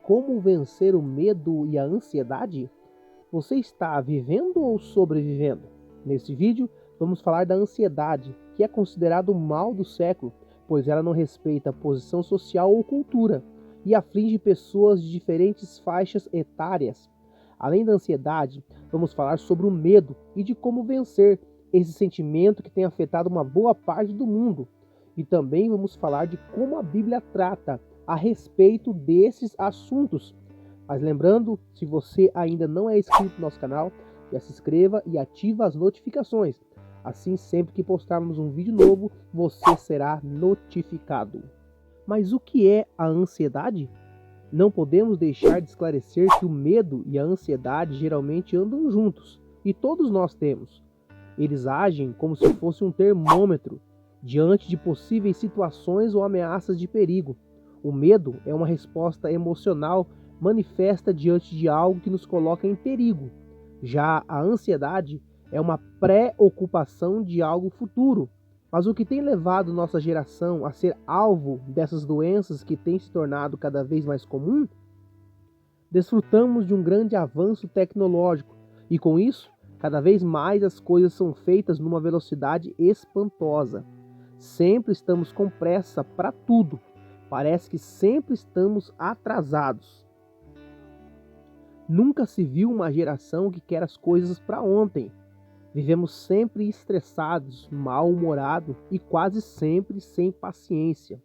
como vencer o medo e a ansiedade? Você está vivendo ou sobrevivendo? Nesse vídeo, vamos falar da ansiedade, que é considerado o mal do século, pois ela não respeita posição social ou cultura e aflige pessoas de diferentes faixas etárias. Além da ansiedade, vamos falar sobre o medo e de como vencer esse sentimento que tem afetado uma boa parte do mundo. E também vamos falar de como a Bíblia trata a respeito desses assuntos. Mas lembrando, se você ainda não é inscrito no nosso canal, já se inscreva e ative as notificações. Assim, sempre que postarmos um vídeo novo, você será notificado. Mas o que é a ansiedade? Não podemos deixar de esclarecer que o medo e a ansiedade geralmente andam juntos, e todos nós temos. Eles agem como se fosse um termômetro diante de possíveis situações ou ameaças de perigo. O medo é uma resposta emocional manifesta diante de algo que nos coloca em perigo. Já a ansiedade é uma preocupação de algo futuro. Mas o que tem levado nossa geração a ser alvo dessas doenças que têm se tornado cada vez mais comum? Desfrutamos de um grande avanço tecnológico e com isso, cada vez mais as coisas são feitas numa velocidade espantosa. Sempre estamos com pressa para tudo. Parece que sempre estamos atrasados. Nunca se viu uma geração que quer as coisas para ontem. Vivemos sempre estressados, mal-humorados e quase sempre sem paciência.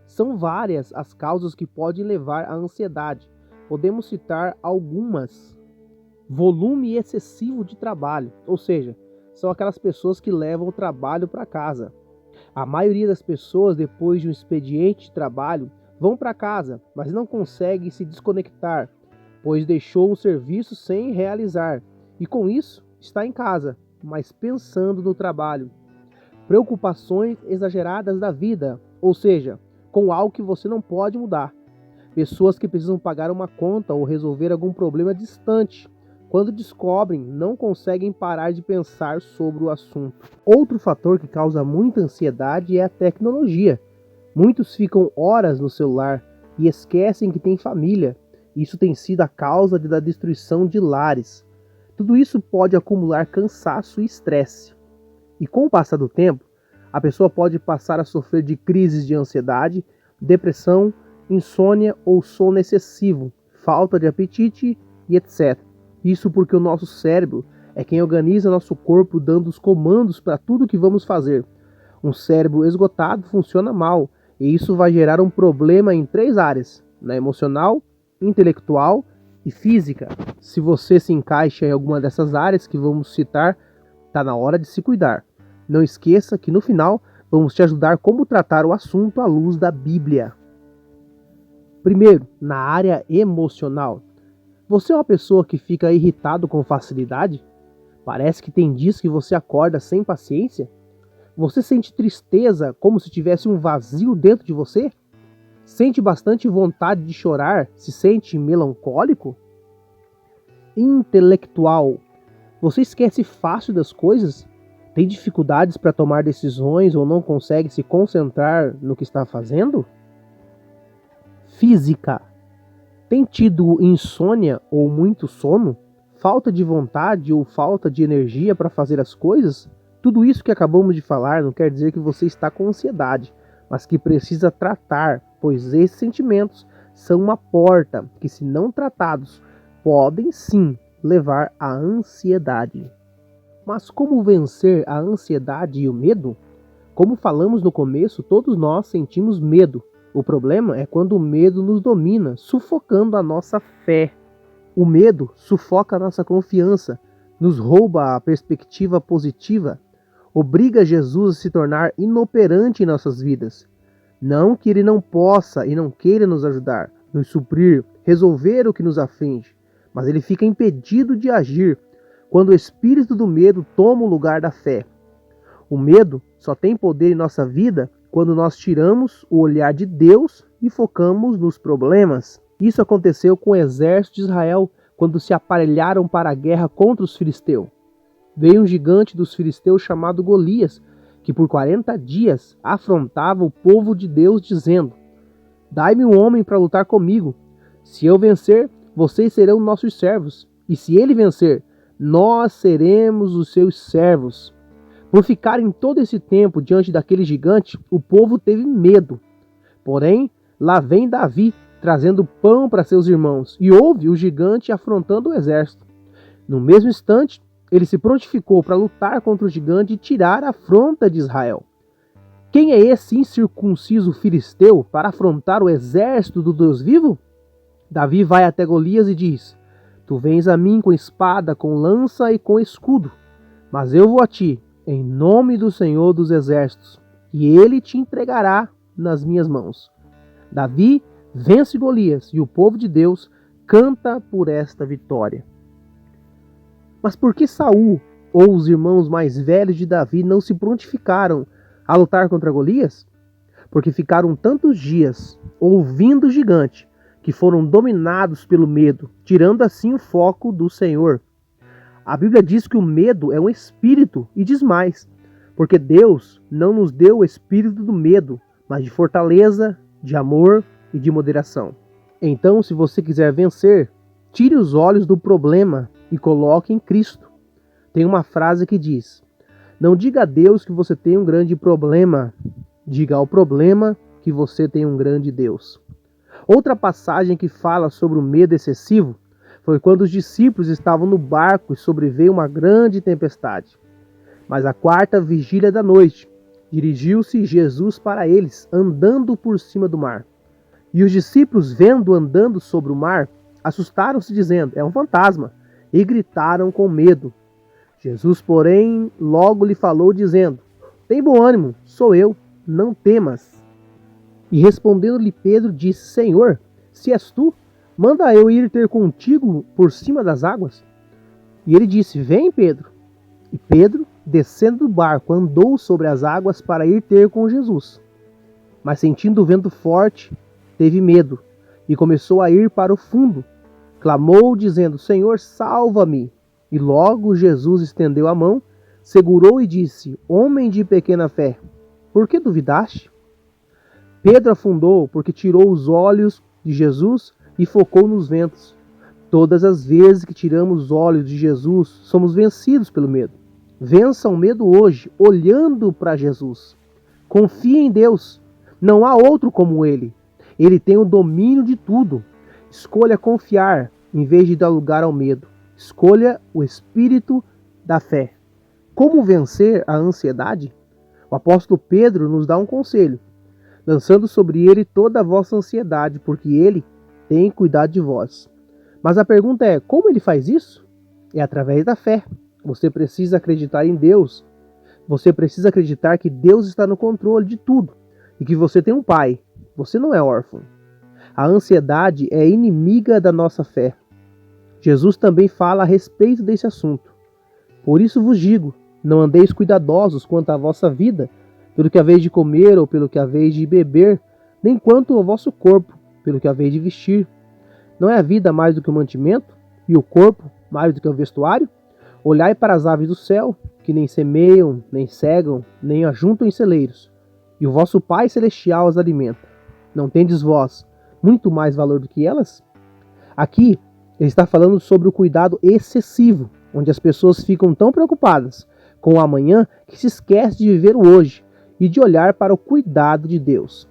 São várias as causas que podem levar à ansiedade. Podemos citar algumas. Volume excessivo de trabalho, ou seja, são aquelas pessoas que levam o trabalho para casa. A maioria das pessoas, depois de um expediente de trabalho, vão para casa, mas não conseguem se desconectar, pois deixou um serviço sem realizar, e com isso está em casa, mas pensando no trabalho. Preocupações exageradas da vida, ou seja, com algo que você não pode mudar. Pessoas que precisam pagar uma conta ou resolver algum problema distante. Quando descobrem, não conseguem parar de pensar sobre o assunto. Outro fator que causa muita ansiedade é a tecnologia. Muitos ficam horas no celular e esquecem que têm família. Isso tem sido a causa da destruição de lares. Tudo isso pode acumular cansaço e estresse. E com o passar do tempo, a pessoa pode passar a sofrer de crises de ansiedade, depressão, insônia ou sono excessivo, falta de apetite e etc. Isso porque o nosso cérebro é quem organiza nosso corpo dando os comandos para tudo que vamos fazer. Um cérebro esgotado funciona mal e isso vai gerar um problema em 3 áreas, na emocional, intelectual e física. Se você se encaixa em alguma dessas áreas que vamos citar, está na hora de se cuidar. Não esqueça que no final vamos te ajudar como tratar o assunto à luz da Bíblia. Primeiro, na área emocional. Você é uma pessoa que fica irritado com facilidade? Parece que tem dias que você acorda sem paciência? Você sente tristeza como se tivesse um vazio dentro de você? Sente bastante vontade de chorar? Se sente melancólico? Intelectual. Você esquece fácil das coisas? Tem dificuldades para tomar decisões ou não consegue se concentrar no que está fazendo? Física. Tem tido insônia ou muito sono? Falta de vontade ou falta de energia para fazer as coisas? Tudo isso que acabamos de falar não quer dizer que você está com ansiedade, mas que precisa tratar, pois esses sentimentos são uma porta que, se não tratados, podem sim levar à ansiedade. Mas como vencer a ansiedade e o medo? Como falamos no começo, todos nós sentimos medo. O problema é quando o medo nos domina, sufocando a nossa fé. O medo sufoca a nossa confiança, nos rouba a perspectiva positiva, obriga Jesus a se tornar inoperante em nossas vidas. Não que ele não possa e não queira nos ajudar, nos suprir, resolver o que nos aflige, mas ele fica impedido de agir quando o espírito do medo toma o lugar da fé. O medo só tem poder em nossa vida quando nós tiramos o olhar de Deus e focamos nos problemas. Isso aconteceu com o exército de Israel quando se aparelharam para a guerra contra os filisteus. Veio um gigante dos filisteus chamado Golias, que por 40 dias afrontava o povo de Deus, dizendo: Dai-me um homem para lutar comigo. Se eu vencer, vocês serão nossos servos, e se ele vencer, nós seremos os seus servos. Por ficarem todo esse tempo diante daquele gigante, o povo teve medo. Porém, lá vem Davi, trazendo pão para seus irmãos, e ouve o gigante afrontando o exército. No mesmo instante, ele se prontificou para lutar contra o gigante e tirar a afronta de Israel. Quem é esse incircunciso filisteu para afrontar o exército do Deus vivo? Davi vai até Golias e diz: Tu vens a mim com espada, com lança e com escudo, mas eu vou a ti, em nome do Senhor dos Exércitos, e ele te entregará nas minhas mãos. Davi vence Golias e o povo de Deus canta por esta vitória. Mas por que Saul ou os irmãos mais velhos de Davi não se prontificaram a lutar contra Golias? Porque ficaram tantos dias ouvindo o gigante que foram dominados pelo medo, tirando assim o foco do Senhor. A Bíblia diz que o medo é um espírito e diz mais, porque Deus não nos deu o espírito do medo, mas de fortaleza, de amor e de moderação. Então, se você quiser vencer, tire os olhos do problema e coloque em Cristo. Tem uma frase que diz: Não diga a Deus que você tem um grande problema, diga ao problema que você tem um grande Deus. Outra passagem que fala sobre o medo excessivo foi quando os discípulos estavam no barco e sobreveio uma grande tempestade. Mas à quarta vigília da noite, dirigiu-se Jesus para eles, andando por cima do mar. E os discípulos, vendo andando sobre o mar, assustaram-se, dizendo: É um fantasma, e gritaram com medo. Jesus, porém, logo lhe falou, dizendo: Tem bom ânimo, sou eu, não temas. E respondendo-lhe Pedro, disse: Senhor, se és tu, manda eu ir ter contigo por cima das águas. E ele disse: Vem, Pedro. E Pedro, descendo do barco, andou sobre as águas para ir ter com Jesus. Mas sentindo o vento forte, teve medo, e começou a ir para o fundo. Clamou, dizendo: Senhor, salva-me. E logo Jesus estendeu a mão, segurou e disse: Homem de pequena fé, por que duvidaste? Pedro afundou porque tirou os olhos de Jesus e focou nos ventos. Todas as vezes que tiramos os olhos de Jesus, somos vencidos pelo medo. Vença o medo hoje, olhando para Jesus. Confie em Deus. Não há outro como Ele. Ele tem o domínio de tudo. Escolha confiar em vez de dar lugar ao medo. Escolha o espírito da fé. Como vencer a ansiedade? O apóstolo Pedro nos dá um conselho: lançando sobre ele toda a vossa ansiedade, porque ele tem cuidado de vós. Mas a pergunta é: como ele faz isso? É através da fé. Você precisa acreditar em Deus. Você precisa acreditar que Deus está no controle de tudo e que você tem um pai. Você não é órfão. A ansiedade é inimiga da nossa fé. Jesus também fala a respeito desse assunto. Por isso vos digo, não andeis cuidadosos quanto à vossa vida, pelo que haveis de comer ou pelo que haveis de beber, nem quanto ao vosso corpo, pelo que haveis de vestir. Não é a vida mais do que o mantimento, e o corpo mais do que o vestuário? Olhai para as aves do céu, que nem semeiam, nem cegam, nem ajuntam em celeiros, e o vosso Pai Celestial as alimenta. Não tendes vós muito mais valor do que elas? Aqui, ele está falando sobre o cuidado excessivo, onde as pessoas ficam tão preocupadas com o amanhã que se esquecem de viver o hoje e de olhar para o cuidado de Deus.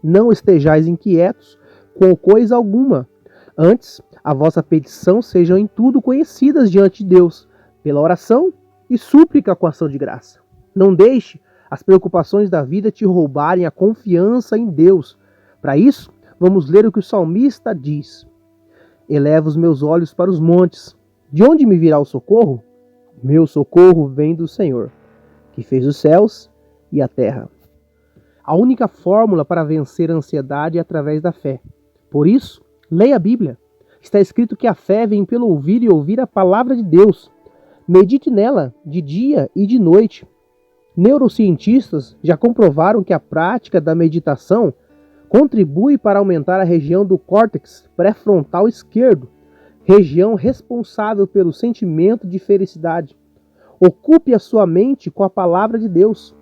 Não estejais inquietos com coisa alguma. Antes, a vossa petição sejam em tudo conhecidas diante de Deus, pela oração e súplica com ação de graça. Não deixe as preocupações da vida te roubarem a confiança em Deus. Para isso, vamos ler o que o salmista diz: Elevo os meus olhos para os montes. De onde me virá o socorro? Meu socorro vem do Senhor, que fez os céus e a terra. A única fórmula para vencer a ansiedade é através da fé. Por isso, leia a Bíblia. Está escrito que a fé vem pelo ouvir e ouvir a palavra de Deus. Medite nela de dia e de noite. Neurocientistas já comprovaram que a prática da meditação contribui para aumentar a região do córtex pré-frontal esquerdo, região responsável pelo sentimento de felicidade. Ocupe a sua mente com a palavra de Deus.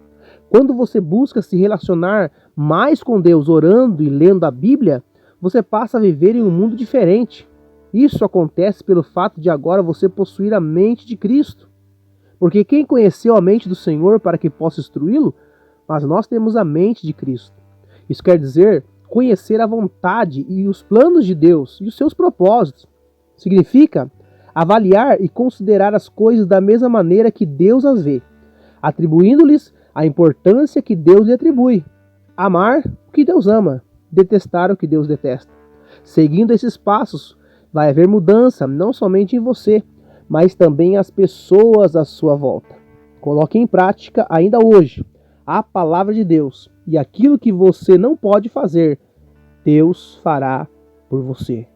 Quando você busca se relacionar mais com Deus orando e lendo a Bíblia, você passa a viver em um mundo diferente. Isso acontece pelo fato de agora você possuir a mente de Cristo. Porque quem conheceu a mente do Senhor para que possa instruí-lo? Mas nós temos a mente de Cristo. Isso quer dizer conhecer a vontade e os planos de Deus e os seus propósitos. Significa avaliar e considerar as coisas da mesma maneira que Deus as vê, atribuindo-lhes a importância que Deus lhe atribui. Amar o que Deus ama, detestar o que Deus detesta. Seguindo esses passos, vai haver mudança não somente em você, mas também as pessoas à sua volta. Coloque em prática ainda hoje a palavra de Deus, e aquilo que você não pode fazer, Deus fará por você.